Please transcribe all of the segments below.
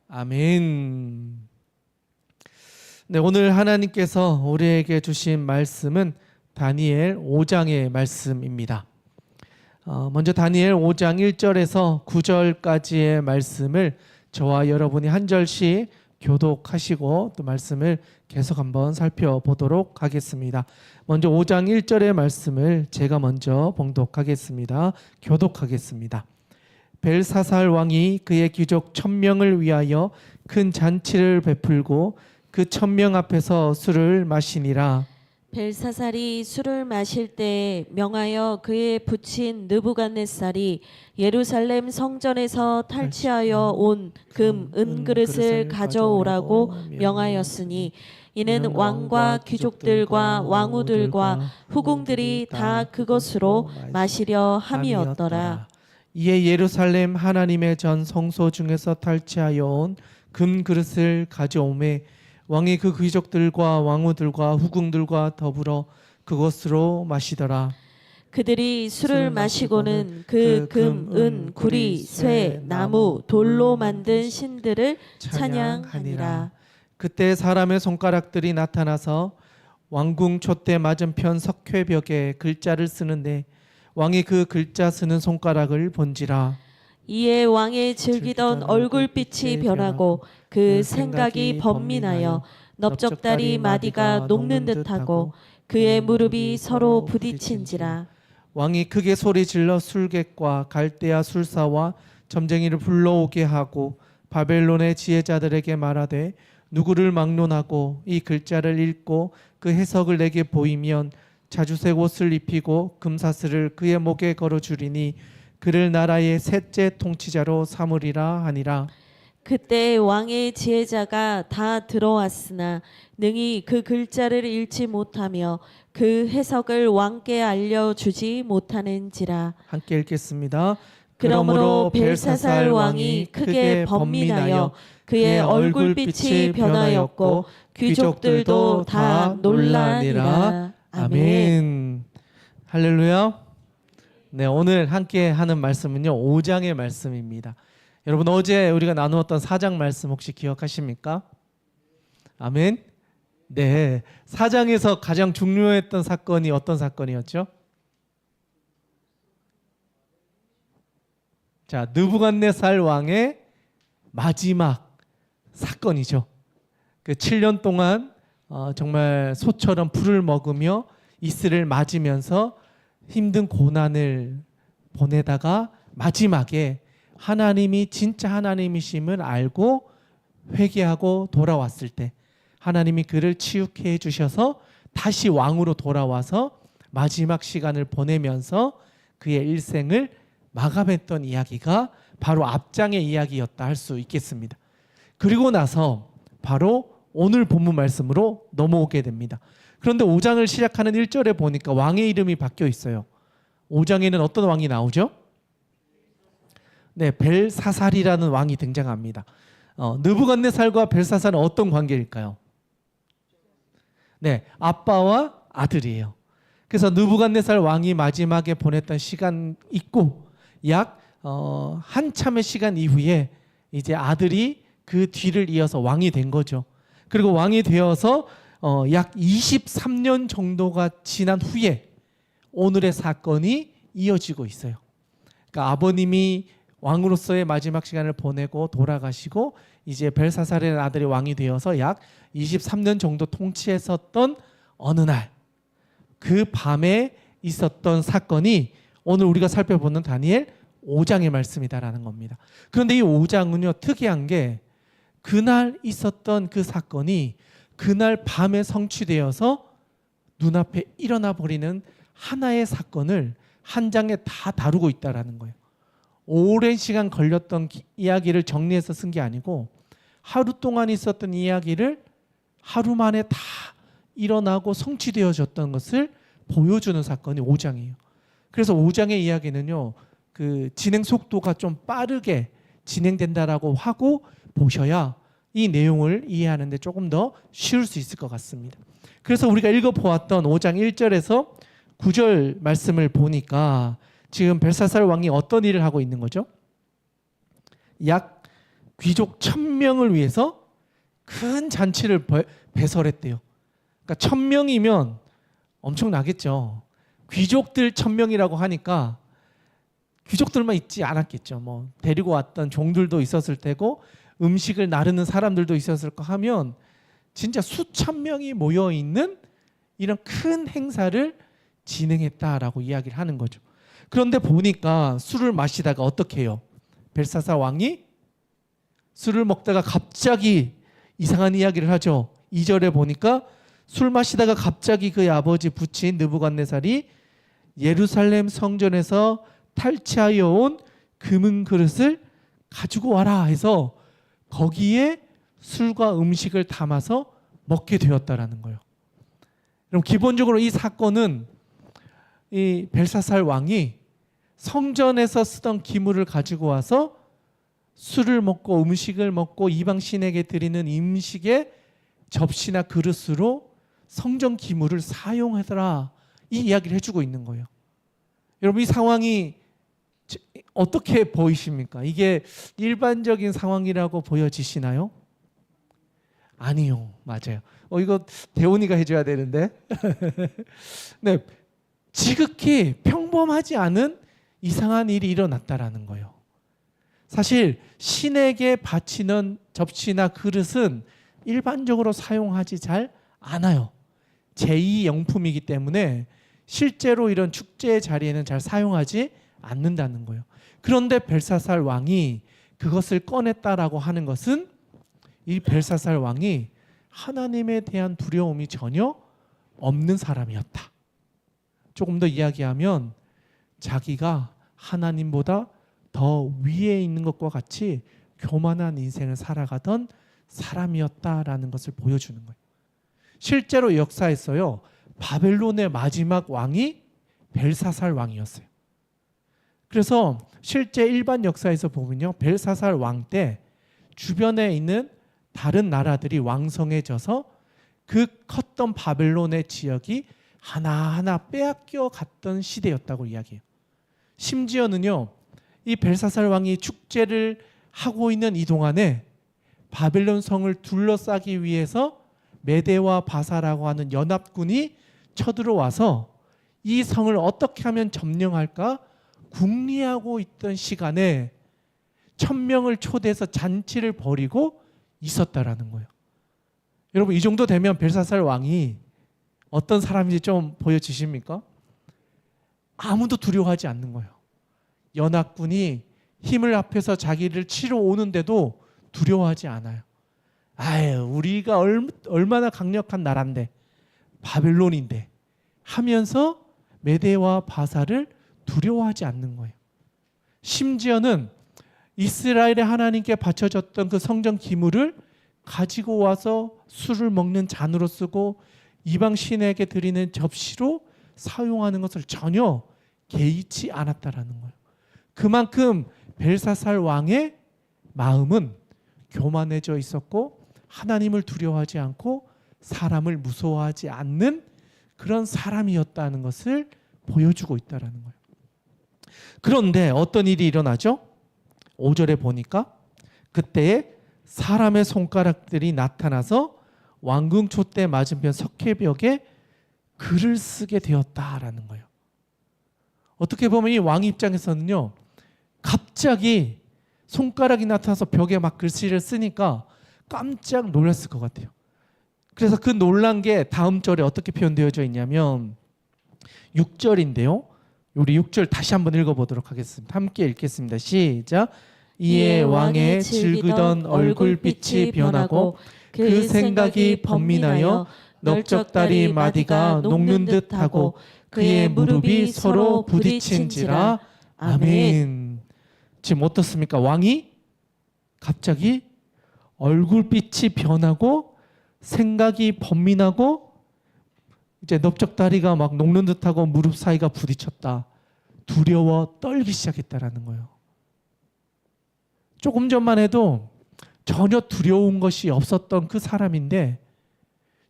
아멘. 네, 오늘 하나님께서 우리에게 주신 말씀은 다니엘 5장의 말씀입니다. 먼저 다니엘 5장 1절에서 9절까지의 말씀을 저와 여러분이 한 절씩 교독하시고 또 말씀을 계속 한번 살펴보도록 하겠습니다. 먼저 5장 1절의 말씀을 제가 먼저 봉독하겠습니다. 교독하겠습니다. 벨사살 왕이 그의 귀족 1000명을 위하여 큰 잔치를 베풀고 그 1000명 앞에서 술을 마시니라. 벨사살이 술을 마실 때에 명하여 그의 부친 느부갓네살이 예루살렘 성전에서 탈취하여 온 금, 은그릇을 가져오라고 명하였으니 이는 왕과 귀족들과 왕후들과 후궁들이 다 그것으로 마시려 함이었더라. 이에 예루살렘 하나님의 전 성소 중에서 탈취하여 온 금그릇을 가져오매 왕이 그 귀족들과 왕후들과 후궁들과 더불어 그것으로 마시더라. 그들이 술을 마시고는 그 금, 은, 구리, 쇠, 나무, 돌로 만든 신들을 찬양하니라. 그때 사람의 손가락들이 나타나서 왕궁 촛대 맞은편 석회벽에 글자를 쓰는데 왕이 그 글자 쓰는 손가락을 본지라. 이에 왕의 즐기던 얼굴빛이 변하고 그 생각이 번민하여 넓적다리 마디가 녹는 듯하고 그의 무릎이 서로 부딪힌지라. 왕이 크게 소리질러 술객과 갈대아 술사와 점쟁이를 불러오게 하고 바벨론의 지혜자들에게 말하되 누구를 막론하고 이 글자를 읽고 그 해석을 내게 보이면 자주색 옷을 입히고 금사슬을 그의 목에 걸어주리니 그를 나라의 셋째 통치자로 삼으리라 하니라. 그때 왕의 지혜자가 다 들어왔으나 능히 그 글자를 읽지 못하며 그 해석을 왕께 알려주지 못하는지라. 함께 읽겠습니다. 그러므로 벨사살 왕이 크게 번민하여 그의 얼굴빛이 변하였고 귀족들도 다 놀라니라. 아멘. 할렐루야. 네, 오늘 함께 하는 말씀은요 5장의 말씀입니다. 여러분 어제 우리가 나누었던 4장 말씀 혹시 기억하십니까? 아멘. 네, 4장에서 가장 중요했던 사건이 어떤 사건이었죠? 자, 느부갓네살 왕의 마지막 사건이죠. 그 7년 동안 정말 소처럼 풀을 먹으며 이슬을 맞으면서 힘든 고난을 보내다가 마지막에 하나님이 진짜 하나님이심을 알고 회개하고 돌아왔을 때 하나님이 그를 치유케 해주셔서 다시 왕으로 돌아와서 마지막 시간을 보내면서 그의 일생을 마감했던 이야기가 바로 앞장의 이야기였다 할 수 있겠습니다. 그리고 나서 바로 오늘 본문 말씀으로 넘어오게 됩니다. 그런데 5장을 시작하는 1절에 보니까 왕의 이름이 바뀌어 있어요. 5장에는 어떤 왕이 나오죠? 네, 벨사살이라는 왕이 등장합니다. 느부갓네살과 벨사살은 어떤 관계일까요? 네, 아빠와 아들이에요. 그래서 느부갓네살 왕이 마지막에 보냈던 시간 있고 약 한참의 시간 이후에 이제 아들이 그 뒤를 이어서 왕이 된 거죠. 그리고 왕이 되어서 약 23년 정도가 지난 후에 오늘의 사건이 이어지고 있어요. 그러니까 아버님이 왕으로서의 마지막 시간을 보내고 돌아가시고 이제 벨사살의 아들이 왕이 되어서 약 23년 정도 통치했었던 어느 날 그 밤에 있었던 사건이 오늘 우리가 살펴보는 다니엘 5장의 말씀이다라는 겁니다. 그런데 이 5장은요 특이한 게 그날 있었던 그 사건이 그날 밤에 성취되어서 눈앞에 일어나 버리는 하나의 사건을 한 장에 다 다루고 있다라는 거예요. 오랜 시간 걸렸던 이야기를 정리해서 쓴 게 아니고 하루 동안 있었던 이야기를 하루 만에 다 일어나고 성취되어졌던 것을 보여주는 사건이 5장이에요. 그래서 5장의 이야기는요 그 진행 속도가 좀 빠르게 진행된다라고 하고 보셔야 이 내용을 이해하는 데 조금 더 쉬울 수 있을 것 같습니다. 그래서 우리가 읽어보았던 5장 1절에서 9절 말씀을 보니까 지금 벨사살 왕이 어떤 일을 하고 있는 거죠? 약 귀족 1000명을 위해서 큰 잔치를 배설했대요. 그러니까 1000명이면 엄청나겠죠. 귀족들 1000명이라고 하니까 귀족들만 있지 않았겠죠. 뭐 데리고 왔던 종들도 있었을 테고 음식을 나르는 사람들도 있었을 거 하면 진짜 수천 명이 모여 있는 이런 큰 행사를 진행했다라고 이야기를 하는 거죠. 그런데 보니까 술을 마시다가 어떻게 해요? 벨사살 왕이 술을 먹다가 갑자기 이상한 이야기를 하죠. 2절에 보니까 술 마시다가 갑자기 그의 아버지 부친 느부갓네살이 예루살렘 성전에서 탈취하여 온 금은 그릇을 가지고 와라 해서 거기에 술과 음식을 담아서 먹게 되었다라는 거예요. 그럼 기본적으로 이 사건은 이 벨사살 왕이 성전에서 쓰던 기물을 가지고 와서 술을 먹고 음식을 먹고 이방 신에게 드리는 음식의 접시나 그릇으로 성전 기물을 사용하더라, 이 이야기를 해주고 있는 거예요. 여러분, 이 상황이 어떻게 보이십니까? 이게 일반적인 상황이라고 보여지시나요? 아니요, 맞아요. 이거 대훈이가 해줘야 되는데. 네, 지극히 평범하지 않은 이상한 일이 일어났다라는 거예요. 사실 신에게 바치는 접시나 그릇은 일반적으로 사용하지 잘 않아요. 제2영품이기 때문에 실제로 이런 축제 자리에는 잘 사용하지 않는다는 거예요. 그런데 벨사살 왕이 그것을 꺼냈다라고 하는 것은 이 벨사살 왕이 하나님에 대한 두려움이 전혀 없는 사람이었다. 조금 더 이야기하면 자기가 하나님보다 더 위에 있는 것과 같이 교만한 인생을 살아가던 사람이었다라는 것을 보여주는 거예요. 실제로 역사에서요, 바벨론의 마지막 왕이 벨사살 왕이었어요. 그래서 실제 일반 역사에서 보면요, 벨사살 왕 때 주변에 있는 다른 나라들이 왕성해져서 그 컸던 바벨론의 지역이 하나하나 빼앗겨 갔던 시대였다고 이야기해요. 심지어는요, 이 벨사살 왕이 축제를 하고 있는 이 동안에 바벨론 성을 둘러싸기 위해서 메대와 바사라고 하는 연합군이 쳐들어와서 이 성을 어떻게 하면 점령할까 궁리하고 있던 시간에 1000명을 초대해서 잔치를 벌이고 있었다라는 거예요. 여러분, 이 정도 되면 벨사살 왕이 어떤 사람인지 좀 보여지십니까? 아무도 두려워하지 않는 거예요. 연합군이 힘을 합해서 자기를 치러 오는데도 두려워하지 않아요. 아유, 우리가 얼마나 강력한 나라인데, 바벨론인데 하면서 메대와 바사를 두려워하지 않는 거예요. 심지어는 이스라엘의 하나님께 바쳐졌던 그 성전 기물을 가지고 와서 술을 먹는 잔으로 쓰고 이방 신에게 드리는 접시로 사용하는 것을 전혀 개의치 않았다라는 거예요. 그만큼 벨사살 왕의 마음은 교만해져 있었고 하나님을 두려워하지 않고 사람을 무서워하지 않는 그런 사람이었다는 것을 보여주고 있다라는 거예요. 그런데 어떤 일이 일어나죠? 5절에 보니까 그때에 사람의 손가락들이 나타나서 왕궁 촛대 맞은편 석회벽에 글을 쓰게 되었다라는 거예요. 어떻게 보면 이 왕 입장에서는요, 갑자기 손가락이 나타나서 벽에 막 글씨를 쓰니까 깜짝 놀랐을 것 같아요. 그래서 그 놀란 게 다음 절에 어떻게 표현되어져 있냐면 6절인데요. 우리 6절 다시 한번 읽어보도록 하겠습니다. 함께 읽겠습니다. 시작. 이에 왕의 질그던 얼굴빛이 변하고 그 생각이 번민하여 넓적다리 마디가 녹는 듯하고 그의 무릎이 서로 부딪힌지라. 아멘. 지금 어떻습니까? 왕이 갑자기 얼굴빛이 변하고 생각이 번민하고 이제 넓적다리가 막 녹는 듯하고 무릎 사이가 부딪혔다. 두려워 떨기 시작했다라는 거예요. 조금 전만 해도 전혀 두려운 것이 없었던 그 사람인데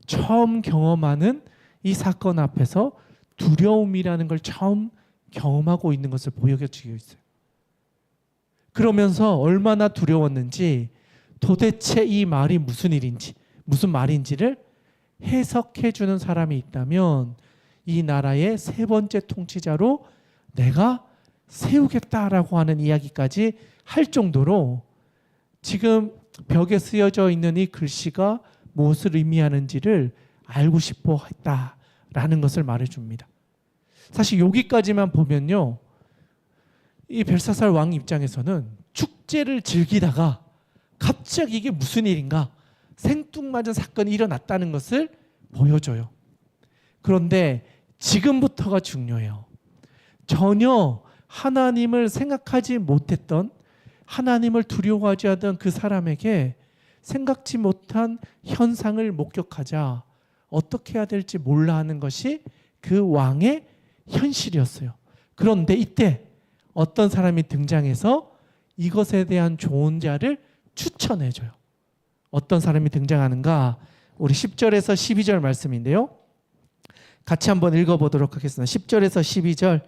처음 경험하는 이 사건 앞에서 두려움이라는 걸 처음 경험하고 있는 것을 보여주고 있어요. 그러면서 얼마나 두려웠는지 도대체 이 말이 무슨 일인지, 무슨 말인지를 해석해 주는 사람이 있다면 이 나라의 세 번째 통치자로 내가 세우겠다라고 하는 이야기까지 할 정도로 지금 벽에 쓰여져 있는 이 글씨가 무엇을 의미하는지를 알고 싶어 했다라는 것을 말해줍니다. 사실 여기까지만 보면요, 이 벨사살 왕 입장에서는 축제를 즐기다가 갑자기 이게 무슨 일인가, 생뚱맞은 사건이 일어났다는 것을 보여줘요. 그런데 지금부터가 중요해요. 전혀 하나님을 생각하지 못했던, 하나님을 두려워하지 않던 그 사람에게 생각지 못한 현상을 목격하자 어떻게 해야 될지 몰라 하는 것이 그 왕의 현실이었어요. 그런데 이때 어떤 사람이 등장해서 이것에 대한 조언자를 추천해줘요. 어떤 사람이 등장하는가? 우리 10절에서 12절 말씀인데요. 같이 한번 읽어보도록 하겠습니다. 10절에서 12절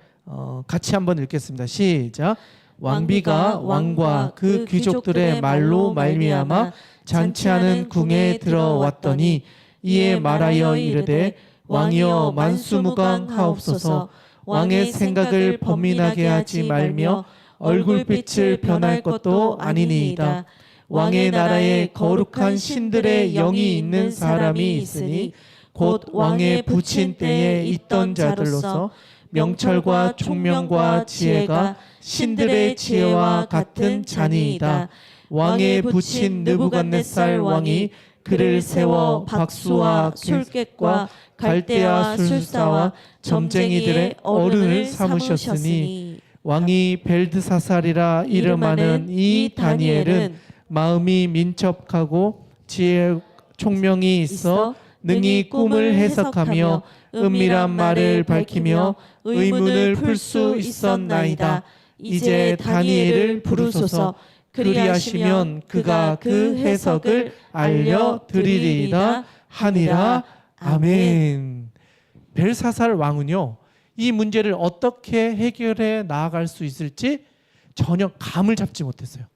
같이 한번 읽겠습니다. 시작. 왕비가 왕과 그 귀족들의 말로 말미암아 잔치하는 궁에 들어왔더니 이에 말하여 이르되 왕이여 만수무강하옵소서. 왕의 생각을 번민하게 하지 말며 얼굴빛을 변할 것도 아니니이다. 왕의 나라에 거룩한 신들의 영이 있는 사람이 있으니 곧 왕의 부친 때에 있던 자들로서 명철과 총명과 지혜가 신들의 지혜와 같은 자니이다. 왕의 부친 느부갓네살 왕이 그를 세워 박수와 술객과 갈대아 술사와 점쟁이들의 어른을 삼으셨으니 왕이 벨드사살이라 이름하는 이 다니엘은 마음이 민첩하고 지혜 총명이 있어 능히 꿈을 해석하며 은밀한 말을 밝히며 의문을 풀 수 있었나이다. 이제 다니엘을 부르소서. 그리하시면 그가 그 해석을 알려드리리라 하니라. 아멘. 벨사살 왕은요, 이 문제를 어떻게 해결해 나아갈 수 있을지 전혀 감을 잡지 못했어요.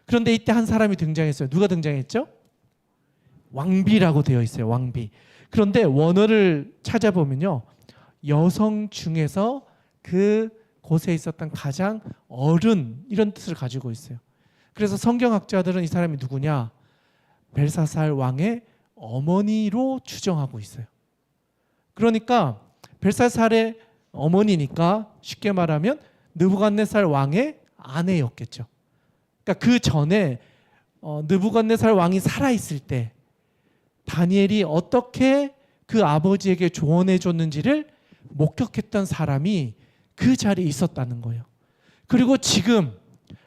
그런데 이때 한 사람이 등장했어요. 누가 등장했죠? 왕비라고 되어 있어요. 왕비. 그런데 원어를 찾아보면요, 여성 중에서 그 곳에 있었던 가장 어른, 이런 뜻을 가지고 있어요. 그래서 성경학자들은 이 사람이 누구냐, 벨사살 왕의 어머니로 추정하고 있어요. 그러니까 벨사살의 어머니니까 쉽게 말하면 느부갓네살 왕의 아내였겠죠. 그러니까 그 전에 느부갓네살 왕이 살아있을 때 다니엘이 어떻게 그 아버지에게 조언해 줬는지를 목격했던 사람이 그 자리에 있었다는 거예요. 그리고 지금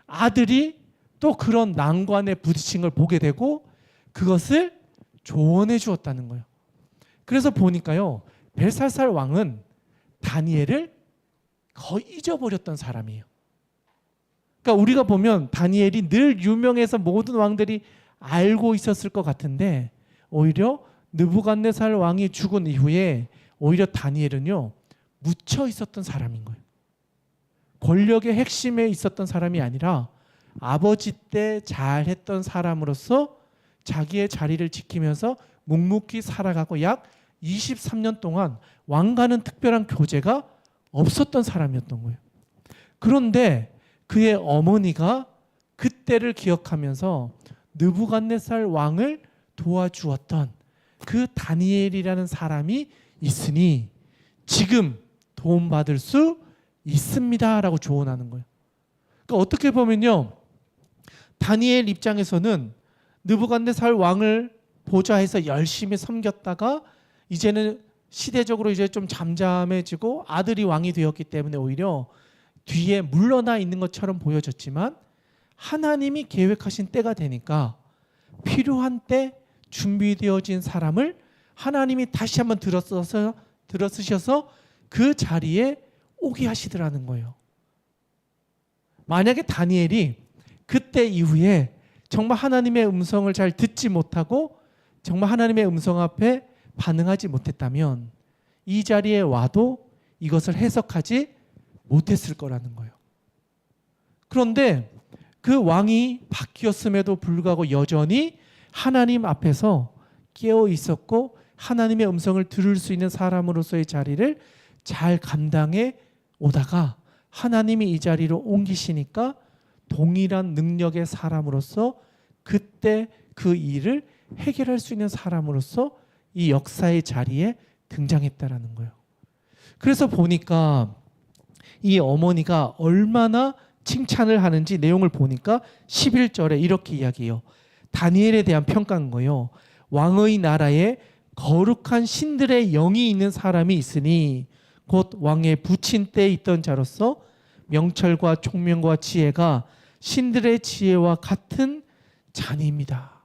아들이 또 그런 난관에 부딪힌 걸 보게 되고 그것을 조언해 주었다는 거예요. 그래서 보니까요, 벨사살 왕은 다니엘을 거의 잊어버렸던 사람이에요. 그러니까 우리가 보면 다니엘이 늘 유명해서 모든 왕들이 알고 있었을 것 같은데 오히려 느부갓네살 왕이 죽은 이후에 오히려 다니엘은요, 묻혀 있었던 사람인 거예요. 권력의 핵심에 있었던 사람이 아니라 아버지 때 잘했던 사람으로서 자기의 자리를 지키면서 묵묵히 살아가고 약 23년 동안 왕과는 특별한 교제가 없었던 사람이었던 거예요. 그런데 그의 어머니가 그때를 기억하면서 느부갓네살 왕을 도와주었던 그 다니엘이라는 사람이 있으니 지금 도움받을 수 있습니다라고 조언하는 거예요. 그러니까 어떻게 보면요, 다니엘 입장에서는 느부갓네살 왕을 보좌해서 열심히 섬겼다가 이제는 시대적으로 이제 좀 잠잠해지고 아들이 왕이 되었기 때문에 오히려 뒤에 물러나 있는 것처럼 보여졌지만 하나님이 계획하신 때가 되니까 필요한 때 준비되어진 사람을 하나님이 다시 한번 들어쓰셔서 그 자리에 오게 하시더라는 거예요. 만약에 다니엘이 그때 이후에 정말 하나님의 음성을 잘 듣지 못하고 정말 하나님의 음성 앞에 반응하지 못했다면 이 자리에 와도 이것을 해석하지 못했을 거라는 거예요. 그런데 그 왕이 바뀌었음에도 불구하고 여전히 하나님 앞에서 깨어 있었고 하나님의 음성을 들을 수 있는 사람으로서의 자리를 잘 감당해 오다가 하나님이 이 자리로 옮기시니까 동일한 능력의 사람으로서 그때 그 일을 해결할 수 있는 사람으로서 이 역사의 자리에 등장했다라는 거예요. 그래서 보니까 이 어머니가 얼마나 칭찬을 하는지 내용을 보니까 11절에 이렇게 이야기해요. 다니엘에 대한 평가인 거예요. 왕의 나라에 거룩한 신들의 영이 있는 사람이 있으니 곧 왕의 부친 때에 있던 자로서 명철과 총명과 지혜가 신들의 지혜와 같은 자니입니다.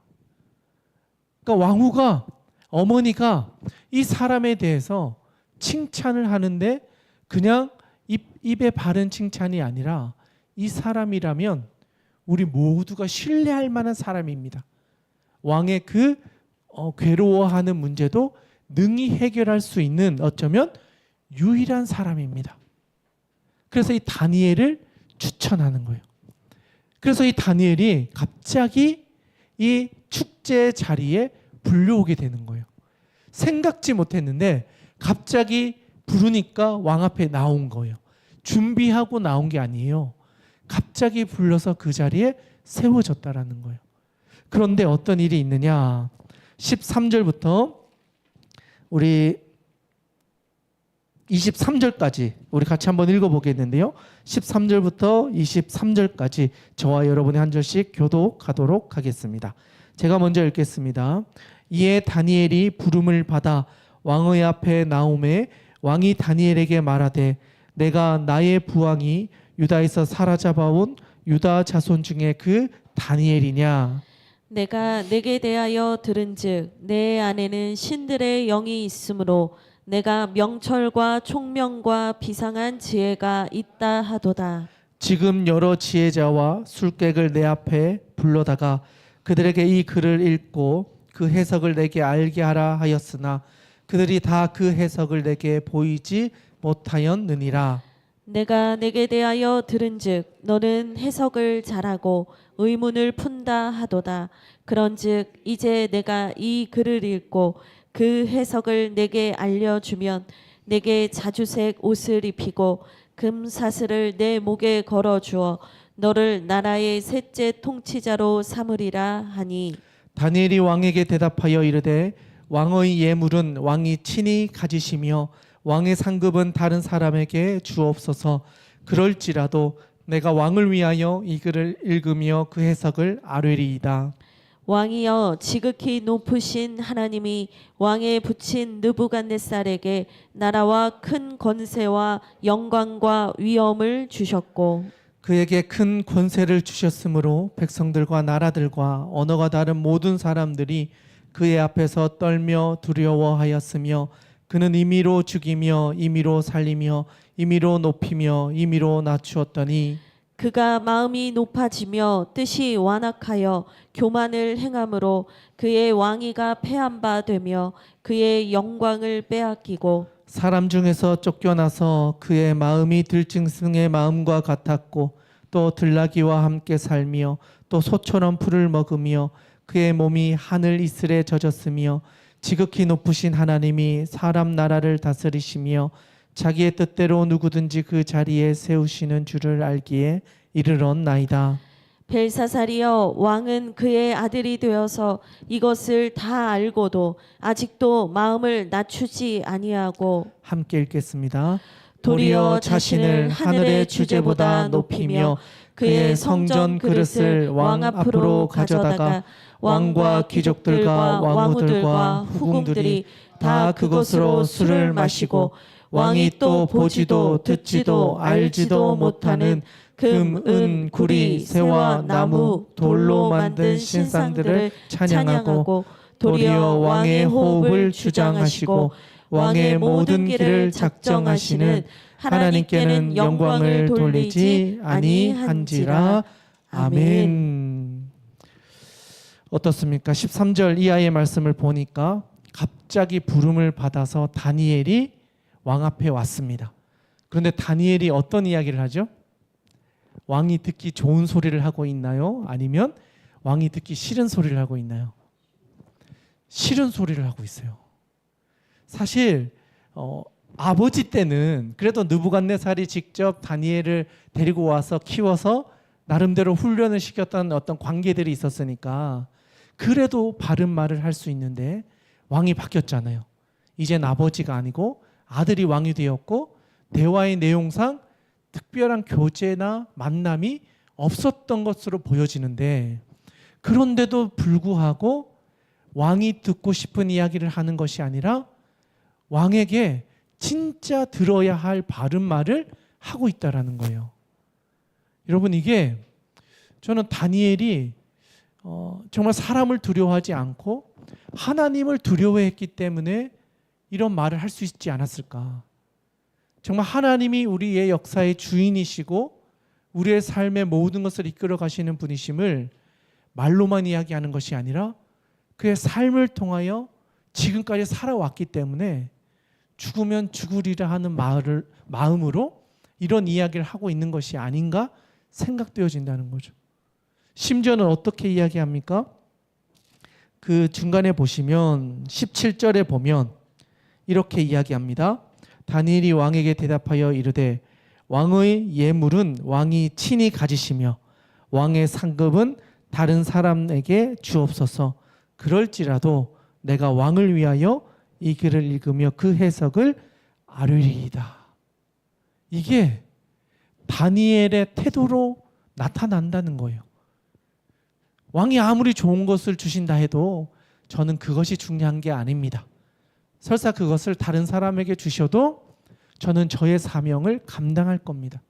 그러니까 왕후가 어머니가 이 사람에 대해서 칭찬을 하는데 그냥 입에 바른 칭찬이 아니라 이 사람이라면 우리 모두가 신뢰할 만한 사람입니다. 왕의 그 괴로워하는 문제도 능히 해결할 수 있는 어쩌면 유일한 사람입니다. 그래서 이 다니엘을 추천하는 거예요. 그래서 이 다니엘이 갑자기 이 축제 자리에 불려오게 되는 거예요. 생각지 못했는데 갑자기 부르니까 왕 앞에 나온 거예요. 준비하고 나온 게 아니에요. 갑자기 불러서 그 자리에 세워졌다라는 거예요. 그런데 어떤 일이 있느냐? 13절부터 우리 23절까지 우리 같이 한번 읽어보겠는데요. 13절부터 23절까지 저와 여러분이 한 절씩 교독하도록 하겠습니다. 제가 먼저 읽겠습니다. 이에 다니엘이 부름을 받아 왕의 앞에 나오매 왕이 다니엘에게 말하되 내가 나의 부왕이 유다에서 사로잡아온 유다 자손 중에 그 다니엘이냐? 내가 내게 대하여 들은즉 내 안에는 신들의 영이 있으므로 내가 명철과 총명과 비상한 지혜가 있다 하도다. 지금 여러 지혜자와 술객을 내 앞에 불러다가 그들에게 이 글을 읽고 그 해석을 내게 알게 하라 하였으나 그들이 다 그 해석을 내게 보이지 못하였느니라. 내가 내게 대하여 들은즉 너는 해석을 잘하고 의문을 푼다 하도다. 그런즉 이제 내가 이 글을 읽고 그 해석을 내게 알려주면 내게 자주색 옷을 입히고 금사슬을 내 목에 걸어주어 너를 나라의 셋째 통치자로 삼으리라 하니. 다니엘이 왕에게 대답하여 이르되 왕의 예물은 왕이 친히 가지시며 왕의 상급은 다른 사람에게 주옵소서. 그럴지라도 내가 왕을 위하여 이 글을 읽으며 그 해석을 아뢰리이다. 왕이여 지극히 높으신 하나님이 왕에 붙인 느부갓네살에게 나라와 큰 권세와 영광과 위엄을 주셨고 그에게 큰 권세를 주셨으므로 백성들과 나라들과 언어가 다른 모든 사람들이 그의 앞에서 떨며 두려워하였으며 그는 임의로 죽이며 임의로 살리며 임의로 높이며 임의로 낮추었더니 그가 마음이 높아지며 뜻이 완악하여 교만을 행함으로 그의 왕위가 패한 바 되며 그의 영광을 빼앗기고 사람 중에서 쫓겨나서 그의 마음이 들짐승의 마음과 같았고 또 들나귀와 함께 살며 또 소처럼 풀을 먹으며 그의 몸이 하늘 이슬에 젖었으며 지극히 높으신 하나님이 사람 나라를 다스리시며 자기의 뜻대로 누구든지 그 자리에 세우시는 줄을 알기에 이르렀나이다. 벨사살이여 왕은 그의 아들이 되어서 이것을 다 알고도 아직도 마음을 낮추지 아니하고 함께 읽겠습니다. 도리어 자신을 하늘의 주제보다 높이며 그의 성전 그릇을 왕 앞으로 가져다가 왕과 귀족들과 왕후들과 후궁들이 다 그것으로 술을 마시고 왕이 또 보지도 듣지도 알지도 못하는 금, 은, 구리, 새와 나무, 돌로 만든 신상들을 찬양하고 도리어 왕의 호흡을 주장하시고 왕의 모든 길을 작정하시는 하나님께는 영광을 돌리지 아니한지라. 아멘. 어떻습니까? 13절 이하의 말씀을 보니까 갑자기 부름을 받아서 다니엘이 왕 앞에 왔습니다. 그런데 다니엘이 어떤 이야기를 하죠? 왕이 듣기 좋은 소리를 하고 있나요? 아니면 왕이 듣기 싫은 소리를 하고 있나요? 싫은 소리를 하고 있어요. 사실 아버지 때는 그래도 느부갓네살이 직접 다니엘을 데리고 와서 키워서 나름대로 훈련을 시켰던 어떤 관계들이 있었으니까 그래도 바른 말을 할 수 있는데 왕이 바뀌었잖아요. 이젠 아버지가 아니고 아들이 왕이 되었고 대화의 내용상 특별한 교제나 만남이 없었던 것으로 보여지는데 그런데도 불구하고 왕이 듣고 싶은 이야기를 하는 것이 아니라 왕에게 진짜 들어야 할 바른 말을 하고 있다라는 거예요. 여러분 이게 저는 다니엘이 정말 사람을 두려워하지 않고 하나님을 두려워했기 때문에 이런 말을 할 수 있지 않았을까. 정말 하나님이 우리의 역사의 주인이시고 우리의 삶의 모든 것을 이끌어 가시는 분이심을 말로만 이야기하는 것이 아니라 그의 삶을 통하여 지금까지 살아왔기 때문에 죽으면 죽으리라 하는 마음으로 이런 이야기를 하고 있는 것이 아닌가 생각되어진다는 거죠. 심지어는 어떻게 이야기합니까? 그 중간에 보시면 17절에 보면 이렇게 이야기합니다. 다니엘이 왕에게 대답하여 이르되 왕의 예물은 왕이 친히 가지시며 왕의 상급은 다른 사람에게 주옵소서. 그럴지라도 내가 왕을 위하여 이 글을 읽으며 그 해석을 아뢰리이다. 이게 다니엘의 태도로 나타난다는 거예요. 왕이 아무리 좋은 것을 주신다 해도 저는 그것이 중요한 게 아닙니다. 설사 그것을 다른 사람에게 주셔도 저는 저의 사명을 감당할 겁니다.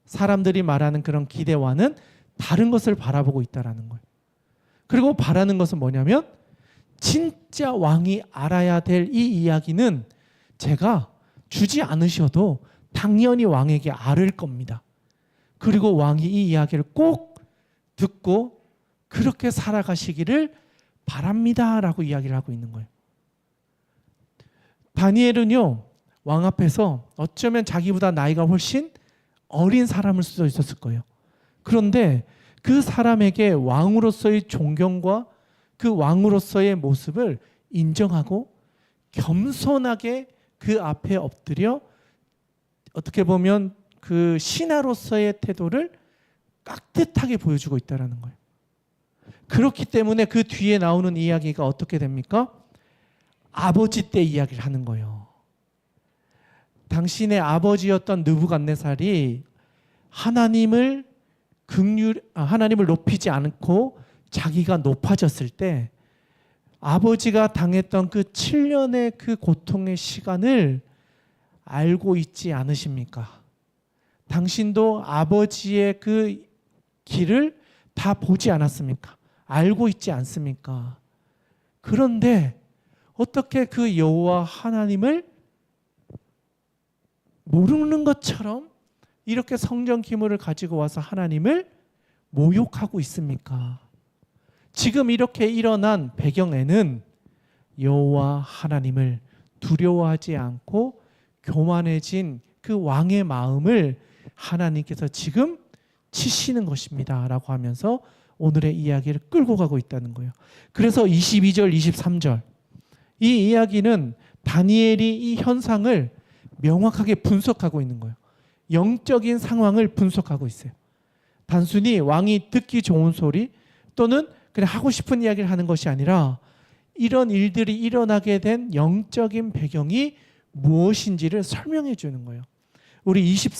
사람들이 말하는 그런 기대와는 다른 것을 바라보고 있다는 거예요. 그리고 바라는 것은 뭐냐면 진짜 왕이 알아야 될 이 이야기는 제가 주지 않으셔도 당연히 왕에게 아를 겁니다. 그리고 왕이 이 이야기를 꼭 듣고 그렇게 살아가시기를 바랍니다라고 이야기를 하고 있는 거예요. 다니엘은요, 왕 앞에서 어쩌면 자기보다 나이가 훨씬 어린 사람일 수도 있었을 거예요. 그런데 그 사람에게 왕으로서의 존경과 그 왕으로서의 모습을 인정하고 겸손하게 그 앞에 엎드려 어떻게 보면 그 신하로서의 태도를 깍듯하게 보여주고 있다는 거예요. 그렇기 때문에 그 뒤에 나오는 이야기가 어떻게 됩니까? 아버지 때 이야기를 하는 거예요. 당신의 아버지였던 느부갓네살이 하나님을 높이지 않고 자기가 높아졌을 때 아버지가 당했던 그 7년의 그 고통의 시간을 알고 있지 않으십니까? 당신도 아버지의 그 길을 다 보지 않았습니까? 알고 있지 않습니까? 그런데 어떻게 그 여호와 하나님을 모르는 것처럼 이렇게 성전 기물을 가지고 와서 하나님을 모욕하고 있습니까? 지금 이렇게 일어난 배경에는 여호와 하나님을 두려워하지 않고 교만해진 그 왕의 마음을 하나님께서 지금 치시는 것입니다 라고 하면서 오늘의 이야기를 끌고 가고 있다는 거예요. 그래서 22절 23절 이 이야기는 다니엘이 이 현상을 명확하게 분석하고 있는 거예요. 영적인 상황을 분석하고 있어요. 단순히 왕이 듣기 좋은 소리 또는 그냥 하고 싶은 이야기를 하는 것이 아니라 이런 일들이 일어나게 된 영적인 배경이 무엇인지를 설명해 주는 거예요. 우리 22,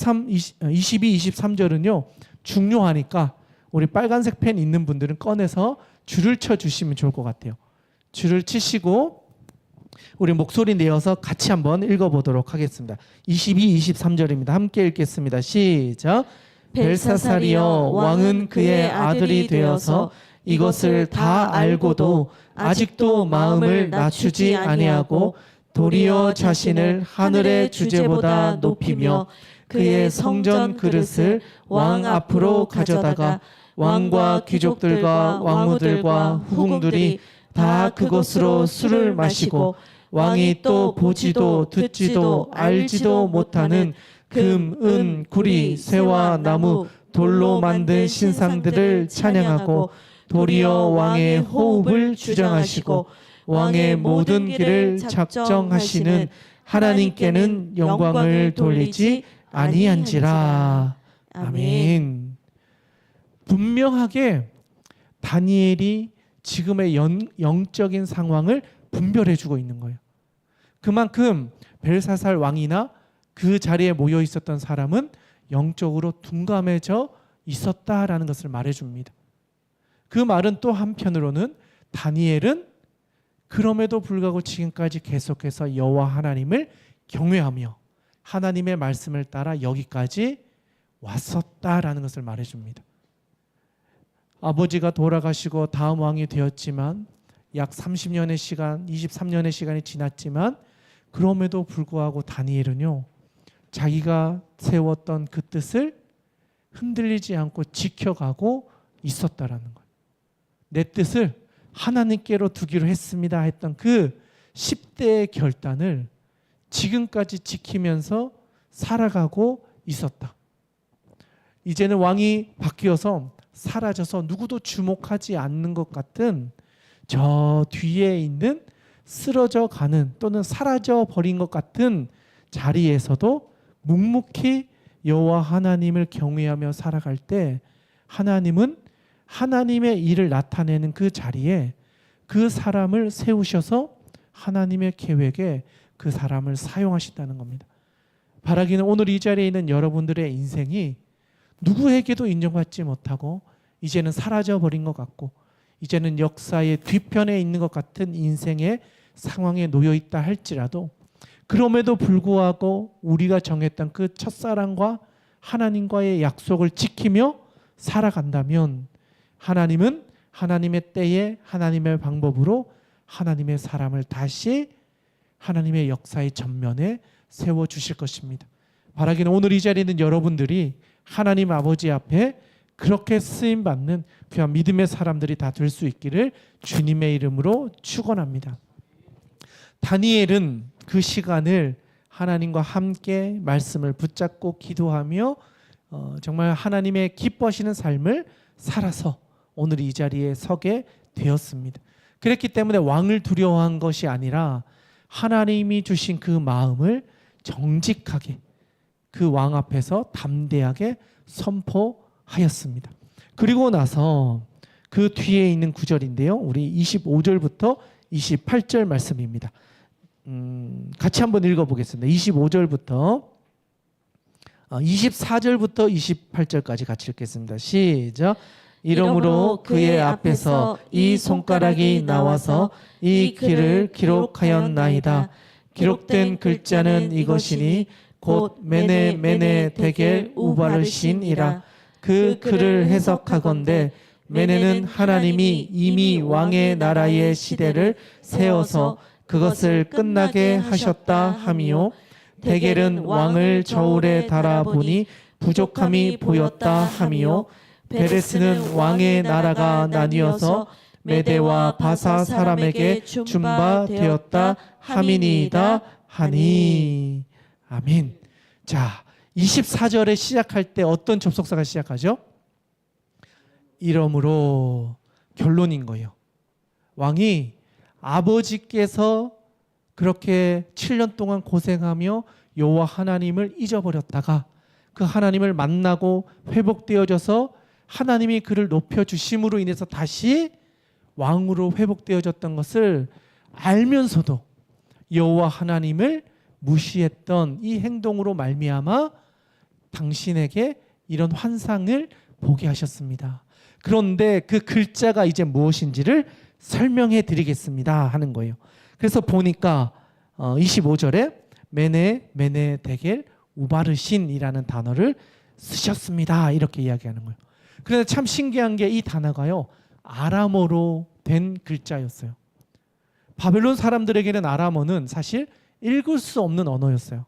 23절은요 중요하니까 우리 빨간색 펜 있는 분들은 꺼내서 줄을 쳐 주시면 좋을 것 같아요. 줄을 치시고 우리 목소리 내어서 같이 한번 읽어보도록 하겠습니다. 22, 23절입니다. 함께 읽겠습니다. 시작. 벨사살이여 왕은 그의 아들이 되어서 이것을 다 알고도 아직도 마음을 낮추지 아니하고 도리어 자신을 하늘의 주제보다 높이며 그의 성전 그릇을 왕 앞으로 가져다가 왕과 귀족들과 왕후들과 후궁들이 다 그것으로 술을 마시고 왕이 또 보지도 듣지도 알지도 못하는 금, 은, 구리, 새와 나무, 돌로 만든 신상들을 찬양하고 도리어 왕의 호흡을 주장하시고 왕의 모든 길을 작정하시는 하나님께는 영광을 돌리지 아니한지라. 아멘. 분명하게 다니엘이 지금의 영적인 상황을 분별해주고 있는 거예요. 그만큼 벨사살 왕이나 그 자리에 모여 있었던 사람은 영적으로 둔감해져 있었다라는 것을 말해줍니다. 그 말은 또 한편으로는 다니엘은 그럼에도 불구하고 지금까지 계속해서 여호와 하나님을 경외하며 하나님의 말씀을 따라 여기까지 왔었다라는 것을 말해줍니다. 아버지가 돌아가시고 다음 왕이 되었지만 약 30년의 시간, 23년의 시간이 지났지만 그럼에도 불구하고 다니엘은요, 자기가 세웠던 그 뜻을 흔들리지 않고 지켜가고 있었다라는 거예요. 내 뜻을 하나님께로 두기로 했습니다 했던 그 10대의 결단을 지금까지 지키면서 살아가고 있었다. 이제는 왕이 바뀌어서 사라져서 누구도 주목하지 않는 것 같은 저 뒤에 있는 쓰러져 가는 또는 사라져 버린 것 같은 자리에서도 묵묵히 여호와 하나님을 경외하며 살아갈 때 하나님은 하나님의 일을 나타내는 그 자리에 그 사람을 세우셔서 하나님의 계획에 그 사람을 사용하신다는 겁니다. 바라기는 오늘 이 자리에 있는 여러분들의 인생이 누구에게도 인정받지 못하고 이제는 사라져 버린 것 같고 이제는 역사의 뒤편에 있는 것 같은 인생의 상황에 놓여 있다 할지라도 그럼에도 불구하고 우리가 정했던 그 첫사랑과 하나님과의 약속을 지키며 살아간다면 하나님은 하나님의 때에 하나님의 방법으로 하나님의 사람을 다시 하나님의 역사의 전면에 세워주실 것입니다. 바라기는 오늘 이 자리에 있는 여러분들이 하나님 아버지 앞에 그렇게 쓰임받는 귀한 믿음의 사람들이 다 될 수 있기를 주님의 이름으로 축원합니다. 다니엘은 그 시간을 하나님과 함께 말씀을 붙잡고 기도하며 정말 하나님의 기뻐하시는 삶을 살아서 오늘 이 자리에 서게 되었습니다. 그랬기 때문에 왕을 두려워한 것이 아니라 하나님이 주신 그 마음을 정직하게 그 왕 앞에서 담대하게 선포하였습니다. 그리고 나서 그 뒤에 있는 구절인데요. 우리 25절부터 28절 말씀입니다. 같이 한번 읽어보겠습니다. 25절부터 24절부터 28절까지 같이 읽겠습니다. 시작. 이러므로 그의 앞에서 이 손가락이 나와서 이 길을 기록하였나이다. 기록된 글자는 이것이니 곧 메네 메네 데겔 우바르신이라. 그 글을 해석하건대 메네는 하나님이 이미 왕의 나라의 시대를 세워서 그것을 끝나게 하셨다 함이요, 데겔은 왕을 저울에 달아보니 부족함이 보였다 함이요, 베레스는 왕의 나라가 나뉘어서 메대와 바사 사람에게 준바되었다 함이니이다 하니. 아멘. 자, 24절에 시작할 때 어떤 접속사가 시작하죠? 이러므로 결론인 거예요. 왕이 아버지께서 그렇게 7년 동안 고생하며 여호와 하나님을 잊어버렸다가 그 하나님을 만나고 회복되어져서 하나님이 그를 높여주심으로 인해서 다시 왕으로 회복되어졌던 것을 알면서도 여호와 하나님을 무시했던 이 행동으로 말미암아 당신에게 이런 환상을 보게 하셨습니다. 그런데 그 글자가 이제 무엇인지를 설명해 드리겠습니다 하는 거예요. 그래서 보니까 25절에 메네 메네 데겔 우바르신이라는 단어를 쓰셨습니다 이렇게 이야기하는 거예요. 그런데 참 신기한 게 이 단어가요 아람어로 된 글자였어요. 바벨론 사람들에게는 아람어는 사실 읽을 수 없는 언어였어요.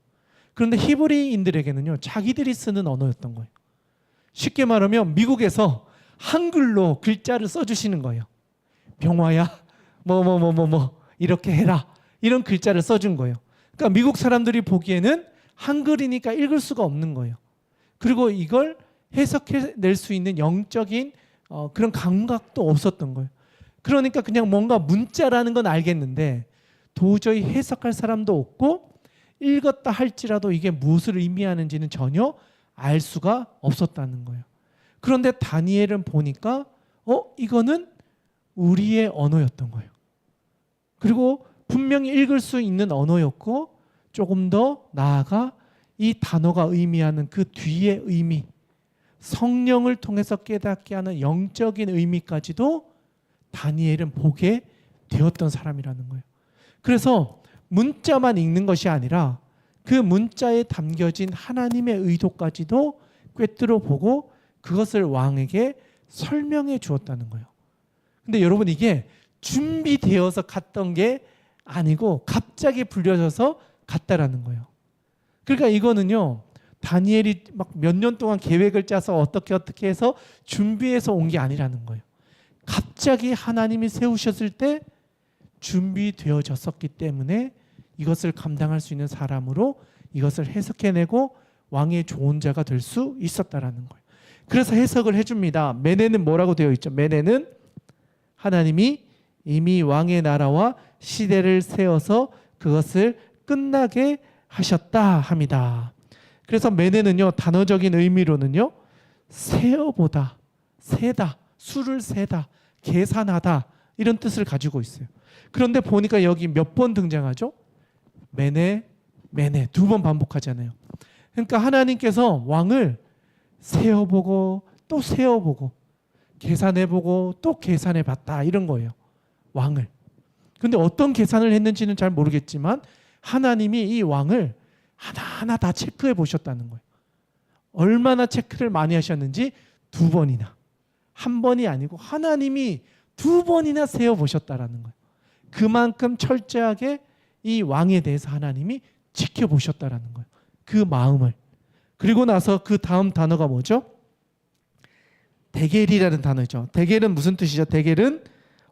그런데 히브리인들에게는요 자기들이 쓰는 언어였던 거예요. 쉽게 말하면 미국에서 한글로 글자를 써주시는 거예요. 병화야 뭐 이렇게 해라 이런 글자를 써준 거예요. 그러니까 미국 사람들이 보기에는 한글이니까 읽을 수가 없는 거예요. 그리고 이걸 해석해낼 수 있는 영적인 그런 감각도 없었던 거예요. 그러니까 그냥 뭔가 문자라는 건 알겠는데 도저히 해석할 사람도 없고 읽었다 할지라도 이게 무엇을 의미하는지는 전혀 알 수가 없었다는 거예요. 그런데 다니엘은 보니까 이거는 우리의 언어였던 거예요. 그리고 분명히 읽을 수 있는 언어였고 조금 더 나아가 이 단어가 의미하는 그 뒤의 의미, 성령을 통해서 깨닫게 하는 영적인 의미까지도 다니엘은 보게 되었던 사람이라는 거예요. 그래서 문자만 읽는 것이 아니라 그 문자에 담겨진 하나님의 의도까지도 꿰뚫어 보고 그것을 왕에게 설명해 주었다는 거예요. 근데 여러분 이게 준비되어서 갔던 게 아니고 갑자기 불려져서 갔다라는 거예요. 그러니까 이거는요, 다니엘이 막 몇 년 동안 계획을 짜서 어떻게 해서 준비해서 온 게 아니라는 거예요. 갑자기 하나님이 세우셨을 때 준비되어졌었기 때문에 이것을 감당할 수 있는 사람으로 이것을 해석해내고 왕의 조언자가 될 수 있었다라는 거예요. 그래서 해석을 해줍니다. 메네는 뭐라고 되어 있죠? 메네는 하나님이 이미 왕의 나라와 시대를 세워서 그것을 끝나게 하셨다 합니다. 그래서 메네는요, 단어적인 의미로는요, 세어보다, 세다, 수를 세다, 계산하다 이런 뜻을 가지고 있어요. 그런데 보니까 여기 몇 번 등장하죠? 메네, 메네 두 번 반복하잖아요. 그러니까 하나님께서 왕을 세어보고 또 세어보고 계산해보고 또 계산해봤다 이런 거예요. 왕을. 근데 어떤 계산을 했는지는 잘 모르겠지만 하나님이 이 왕을 하나하나 다 체크해 보셨다는 거예요. 얼마나 체크를 많이 하셨는지 두 번이나, 한 번이 아니고 하나님이 두 번이나 세어 보셨다라는 거예요. 그만큼 철저하게 이 왕에 대해서 하나님이 지켜보셨다라는 거예요. 그 마음을. 그리고 나서 그 다음 단어가 뭐죠? 데겔이라는 단어죠. 데겔은 무슨 뜻이죠? 데겔은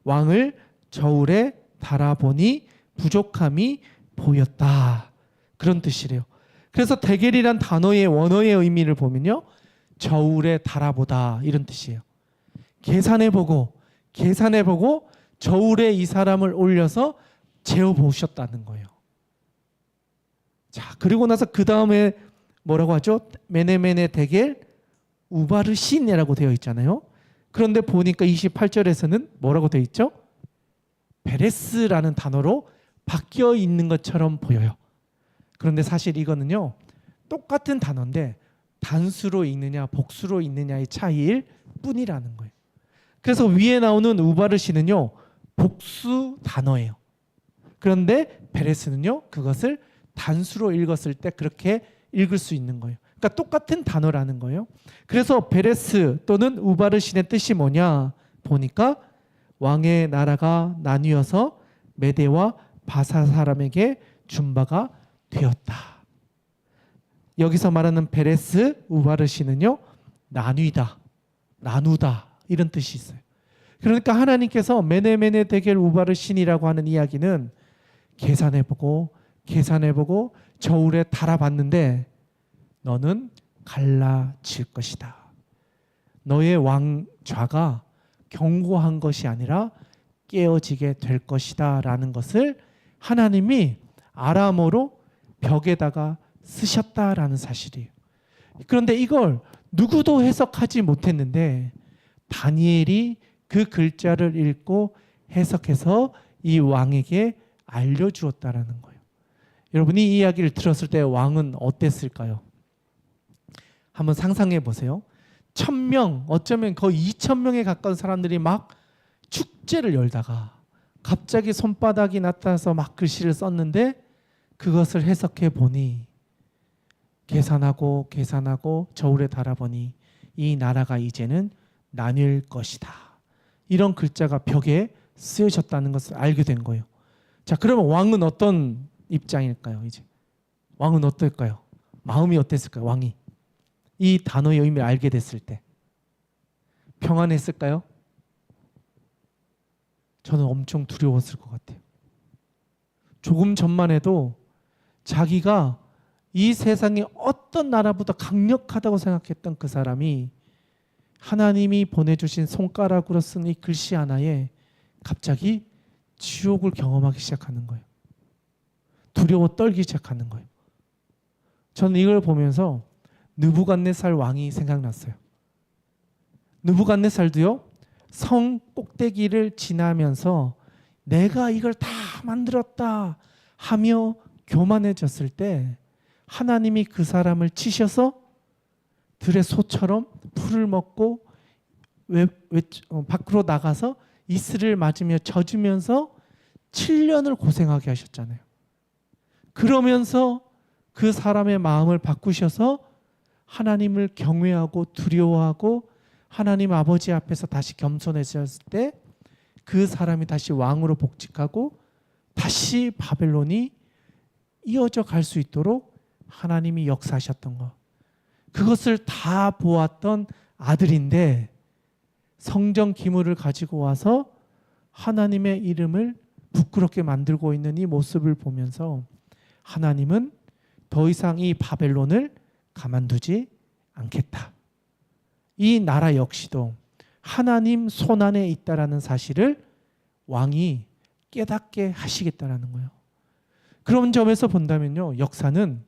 왕을 저울에 달아보니 부족함이 보였다. 그런 뜻이래요. 그래서 데겔이란 단어의 원어의 의미를 보면요, 저울에 달아보다 이런 뜻이에요. 계산해보고 저울에 이 사람을 올려서 재어보셨다는 거예요. 자, 그리고 나서 그 다음에 뭐라고 하죠? 메네메네 데겔 우바르신이라고 되어 있잖아요. 그런데 보니까 28절에서는 뭐라고 되어 있죠? 베레스라는 단어로 바뀌어 있는 것처럼 보여요. 그런데 사실 이거는요, 똑같은 단어인데 단수로 읽느냐 복수로 읽느냐의 차이일 뿐이라는 거예요. 그래서 위에 나오는 우바르시는요, 복수 단어예요. 그런데 베레스는요, 그것을 단수로 읽었을 때 그렇게 읽을 수 있는 거예요. 그러니까 똑같은 단어라는 거예요. 그래서 베레스 또는 우바르신의 뜻이 뭐냐 보니까 왕의 나라가 나뉘어서 메대와 바사 사람에게 준 바가 되었다. 여기서 말하는 베레스 우바르신은요, 나뉘다, 나누다 이런 뜻이 있어요. 그러니까 하나님께서 메네메네 데겔 우바르신이라고 하는 이야기는 계산해보고 저울에 달아봤는데 너는 갈라질 것이다. 너의 왕좌가 견고한 것이 아니라 깨어지게 될 것이다 라는 것을 하나님이 아람어로 벽에다가 쓰셨다라는 사실이에요. 그런데 이걸 누구도 해석하지 못했는데 다니엘이 그 글자를 읽고 해석해서 이 왕에게 알려주었다라는 거예요. 여러분이 이 이야기를 들었을 때 왕은 어땠을까요? 한번 상상해 보세요. 1000명, 어쩌면 거의 2000명에 가까운 사람들이 막 축제를 열다가 갑자기 손바닥이 나타나서 막 글씨를 썼는데 그것을 해석해 보니 계산하고 저울에 달아보니 이 나라가 이제는 나뉠 것이다. 이런 글자가 벽에 쓰여졌다는 것을 알게 된 거예요. 자, 그러면 왕은 어떤 입장일까요? 이제 왕은 어떨까요? 마음이 어땠을까요? 왕이 이 단어의 의미를 알게 됐을 때 평안했을까요? 저는 엄청 두려웠을 것 같아요. 조금 전만 해도 자기가 이 세상에 어떤 나라보다 강력하다고 생각했던 그 사람이 하나님이 보내주신 손가락으로 쓴 이 글씨 하나에 갑자기 지옥을 경험하기 시작하는 거예요. 두려워 떨기 시작하는 거예요. 저는 이걸 보면서 느부갓네살 왕이 생각났어요. 느부갓네살도요, 성 꼭대기를 지나면서 내가 이걸 다 만들었다 하며 교만해졌을 때 하나님이 그 사람을 치셔서 들의 소처럼 풀을 먹고 밖으로 나가서 이슬을 맞으며 젖으면서 7년을 고생하게 하셨잖아요. 그러면서 그 사람의 마음을 바꾸셔서 하나님을 경외하고 두려워하고 하나님 아버지 앞에서 다시 겸손해졌을 때 그 사람이 다시 왕으로 복직하고 다시 바벨론이 이어져 갈 수 있도록 하나님이 역사하셨던 것, 그것을 다 보았던 아들인데 성전 기물을 가지고 와서 하나님의 이름을 부끄럽게 만들고 있는 이 모습을 보면서 하나님은 더 이상 이 바벨론을 가만두지 않겠다. 이 나라 역시도 하나님 손안에 있다라는 사실을 왕이 깨닫게 하시겠다라는 거예요. 그런 점에서 본다면요, 역사는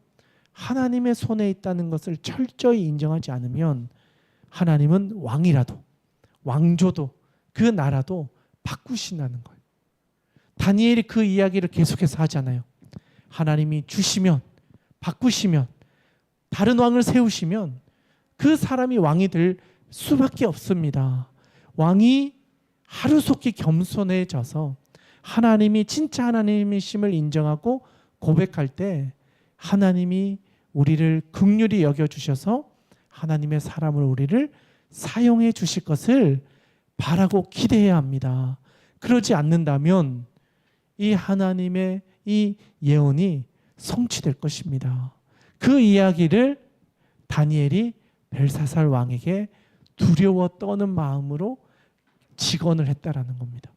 하나님의 손에 있다는 것을 철저히 인정하지 않으면 하나님은 왕이라도 왕조도 그 나라도 바꾸신다는 거예요. 다니엘이 그 이야기를 계속해서 하잖아요. 하나님이 주시면, 바꾸시면, 다른 왕을 세우시면 그 사람이 왕이 될 수밖에 없습니다. 왕이 하루속히 겸손해져서 하나님이 진짜 하나님이심을 인정하고 고백할 때 하나님이 우리를 긍휼히 여겨주셔서 하나님의 사람을 우리를 사용해 주실 것을 바라고 기대해야 합니다. 그러지 않는다면 이 하나님의 이 예언이 성취될 것입니다. 그 이야기를 다니엘이 벨사살 왕에게 두려워 떠는 마음으로 직언을 했다라는 겁니다.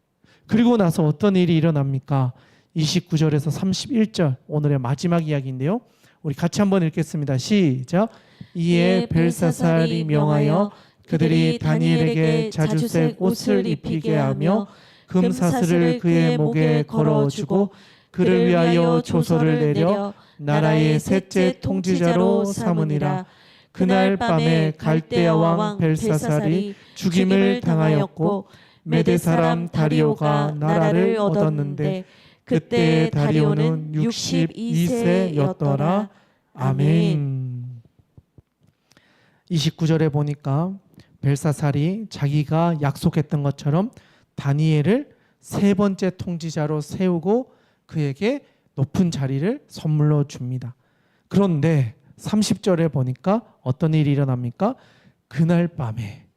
그리고 나서 어떤 일이 일어납니까? 29절에서 31절, 오늘의 마지막 이야기인데요. 우리 같이 한번 읽겠습니다. 시작. 이에 벨사살이 명하여 그들이 다니엘에게 자주색 옷을 입히게 하며 금사슬을 그의 목에 걸어주고 그를 위하여 조서를 내려 나라의 셋째 통치자로 삼으니라. 그날 밤에 갈대아 왕 벨사살이 죽임을 당하였고 메대 사람 다리오가 나라를 얻었는데 그때 다리오는 62세였더라. 아멘. 29절에 보니까 벨사살이 자기가 약속했던 것처럼 다니엘을 세 번째 통치자로 세우고 그에게 높은 자리를 선물로 줍니다. 그런데 30절에 보니까 어떤 일이 일어납니까? 그날 밤에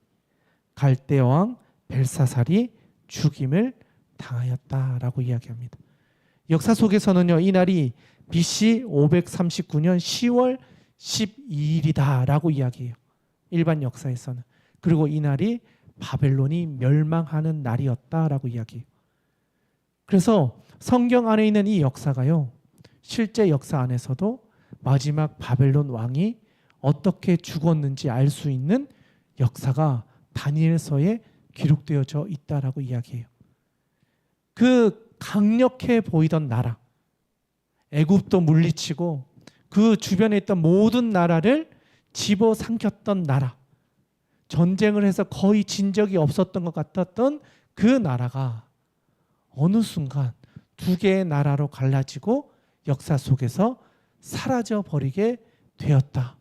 갈대아 왕 벨사살이 죽임을 당하였다라고 이야기합니다. 역사 속에서는요, 이 날이 BC 539년 10월 12일이다라고 이야기해요. 일반 역사에서는. 그리고 이 날이 바벨론이 멸망하는 날이었다라고 이야기해요. 그래서 성경 안에 있는 이 역사가요, 실제 역사 안에서도 마지막 바벨론 왕이 어떻게 죽었는지 알 수 있는 역사가 다니엘서에 기록되어져 있다라고 이야기해요. 그 강력해 보이던 나라, 애굽도 물리치고 그 주변에 있던 모든 나라를 집어삼켰던 나라, 전쟁을 해서 거의 진 적이 없었던 것 같았던 그 나라가 어느 순간 두 개의 나라로 갈라지고 역사 속에서 사라져 버리게 되었다.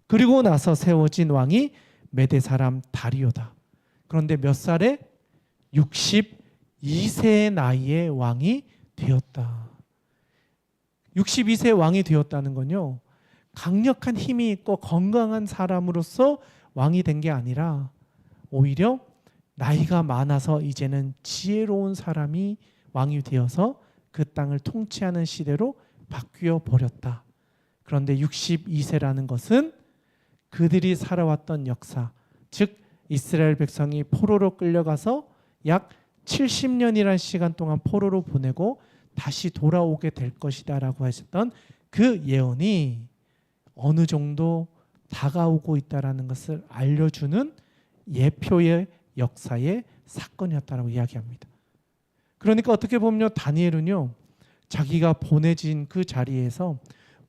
그리고 나서 세워진 왕이 메대 사람 다리오다. 그런데 몇 살에? 62세의 나이에 왕이 되었다. 62세 왕이 되었다는 건요, 강력한 힘이 있고 건강한 사람으로서 왕이 된 게 아니라 오히려 나이가 많아서 이제는 지혜로운 사람이 왕이 되어서 그 땅을 통치하는 시대로 바뀌어 버렸다. 그런데 62세라는 것은 그들이 살아왔던 역사, 즉 이스라엘 백성이 포로로 끌려가서 약 70년이라는 시간 동안 포로로 보내고 다시 돌아오게 될 것이다 라고 하셨던 그 예언이 어느 정도 다가오고 있다라는 것을 알려주는 예표의 역사의 사건이었다라고 이야기합니다. 그러니까 어떻게 보면 다니엘은요, 자기가 보내진 그 자리에서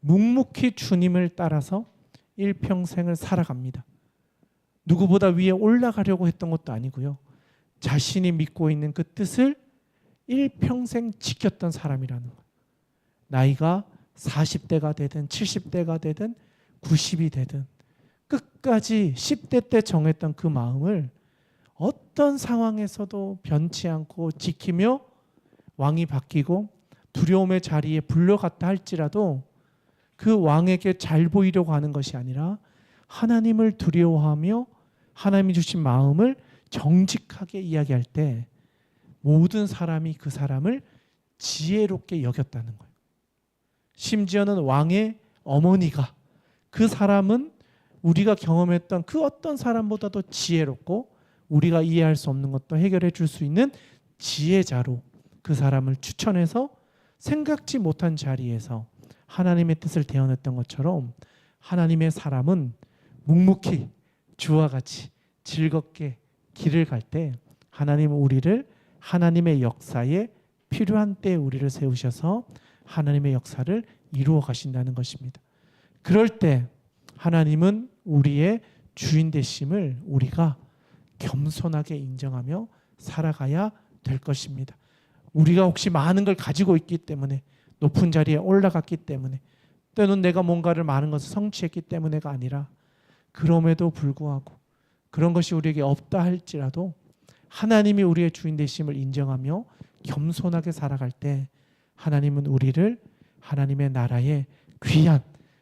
묵묵히 주님을 따라서 일평생을 살아갑니다. 누구보다 위에 올라가려고 했던 것도 아니고요. 자신이 믿고 있는 그 뜻을 일평생 지켰던 사람이라는 거예요. 나이가 40대가 되든 70대가 되든 90이 되든 끝까지 10대 때 정했던 그 마음을 어떤 상황에서도 변치 않고 지키며 왕이 바뀌고 두려움의 자리에 불려갔다 할지라도 그 왕에게 잘 보이려고 하는 것이 아니라 하나님을 두려워하며 하나님이 주신 마음을 정직하게 이야기할 때 모든 사람이 그 사람을 지혜롭게 여겼다는 거예요. 심지어는 왕의 어머니가 그 사람은 우리가 경험했던 그 어떤 사람보다도 지혜롭고 우리가 이해할 수 없는 것도 해결해 줄 수 있는 지혜자로 그 사람을 추천해서 생각지 못한 자리에서 하나님의 뜻을 대언했던 것처럼 하나님의 사람은 묵묵히 주와 같이 즐겁게 길을 갈 때 하나님은 우리를 하나님의 역사에 필요한 때에 우리를 세우셔서 하나님의 역사를 이루어 가신다는 것입니다. 그럴 때 하나님은 우리의 주인 되심을 우리가 겸손하게 인정하며 살아가야 될 것입니다. 우리가 혹시 많은 걸 가지고 있기 때문에 높은 자리에 올라갔기 때문에 때는 내가 뭔가를 많은 것을 성취했기 때문에가 아니라 그럼에도 불구하고 그런 것이 우리에게 없다 할지라도 하나님이 우리의 주인 되심을 인정하며 겸손하게 살아갈 때 하나님은 우리를 하나님의 나라의 귀한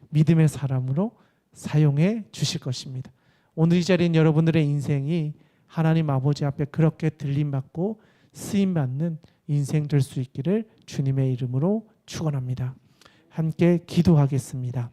믿음의 사람으로 사용해 주실 것입니다. 오늘 이 자리인 여러분들의 인생이 하나님 아버지 앞에 그렇게 들림받고 쓰임받는 인생 될 수 있기를 주님의 이름으로 축원합니다. 함께 기도하겠습니다.